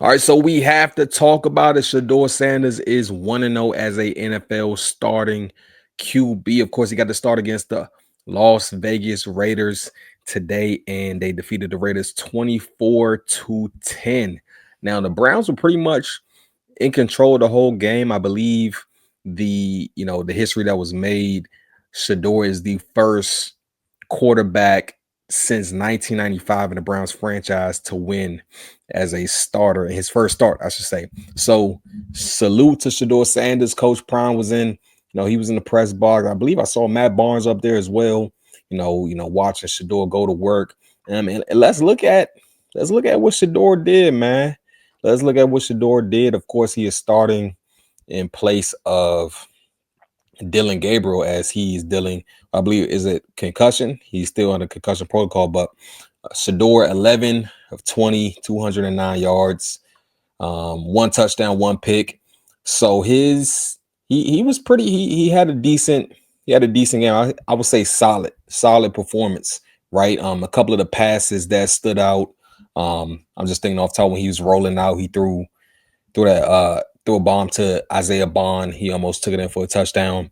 All right, so we have to talk about it. Shedeur Sanders is 1-0 as a NFL starting QB. Of course, he got to start against the Las Vegas Raiders today, and they defeated the Raiders 24-10. Now, the Browns were pretty much in control of the whole game. I believe the history that was made, Shedeur is the first quarterback since 1995 in the Browns franchise to win as a starter, his first start, I should say. So salute to Shedeur Sanders. Coach Prime was he was in the press box. I believe I saw Matt Barnes up there as well, watching Shedeur go to work. And let's look at what Shedeur did, man. Let's look at what Shedeur did. Of course, he is starting in place of Dylan Gabriel as he's dealing, I believe, is it concussion? He's still under concussion protocol, but Shedeur 11 of 20, 209 yards, one touchdown, one pick. So he was pretty. He had a decent game. I would say solid performance. Right. A couple of the passes that stood out. I'm just thinking off the top when he was rolling out, he threw a bomb to Isaiah Bond. He almost took it in for a touchdown.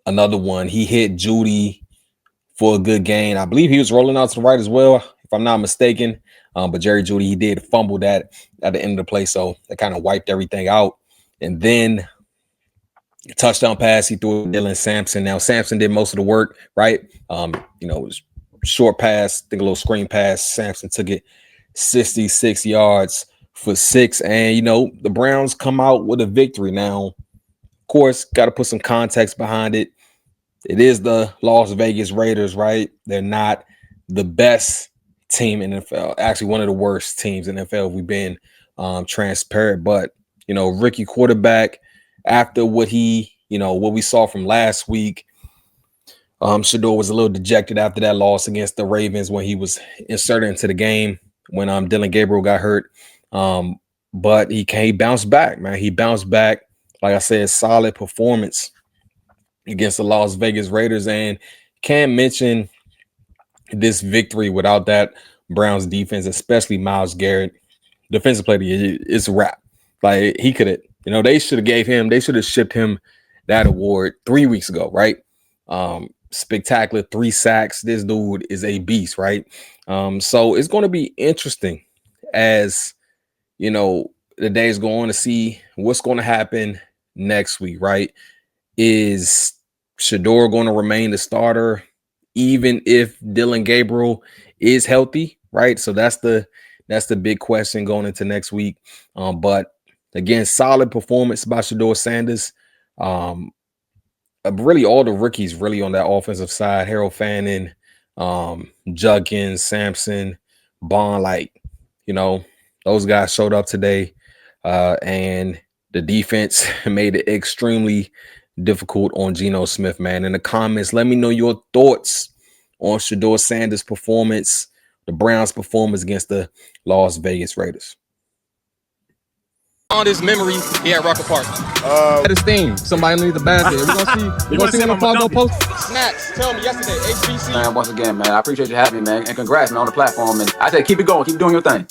Another one, he hit Judy for a good gain. I believe he was rolling out to the right as well, if I'm not mistaken. But Jerry Judy, he did fumble that at the end of the play, so that kind of wiped everything out. And then touchdown pass, he threw Dylan Sampson. Now Sampson did most of the work, right? It was short pass, I think a little screen pass. Sampson took it 66 yards for 6. And the Browns come out with a victory. Now, of course, got to put some context behind it. It is the Las Vegas Raiders, right? They're not the best team in the NFL. Actually, one of the worst teams in the NFL if we've been transparent. But rookie quarterback, after what we saw from last week, Shedeur was a little dejected after that loss against the Ravens when he was inserted into the game when Dylan Gabriel got hurt. But he bounced back, man. He bounced back. Like I said, solid performance against the Las Vegas Raiders. And can't mention this victory without that Browns defense, especially Myles Garrett. Defensive player, it's a wrap. Like he could have, they should have shipped him that award 3 weeks ago, right? Spectacular 3 sacks. This dude is a beast, right? So it's going to be interesting as the days go on to see what's going to happen next week, right? Is Shedeur going to remain the starter even if Dylan Gabriel is healthy, right? So that's the big question going into next week. But again, solid performance by Shedeur Sanders. Really all the rookies really on that offensive side, Harold Fannin, Juggins, Sampson, Bond, those guys showed up today, and the defense made it extremely difficult on Geno Smith, man. In the comments, let me know your thoughts on Shedeur Sanders' performance, the Browns' performance against the Las Vegas Raiders. On his memory here at Rocket Park. His theme. Somebody needs a basket. We're gonna see him on the post. Snacks. Tell me yesterday, HBC. Man, once again, man, I appreciate you having me, man. And congrats, man, on the platform. And I say keep it going, keep doing your thing.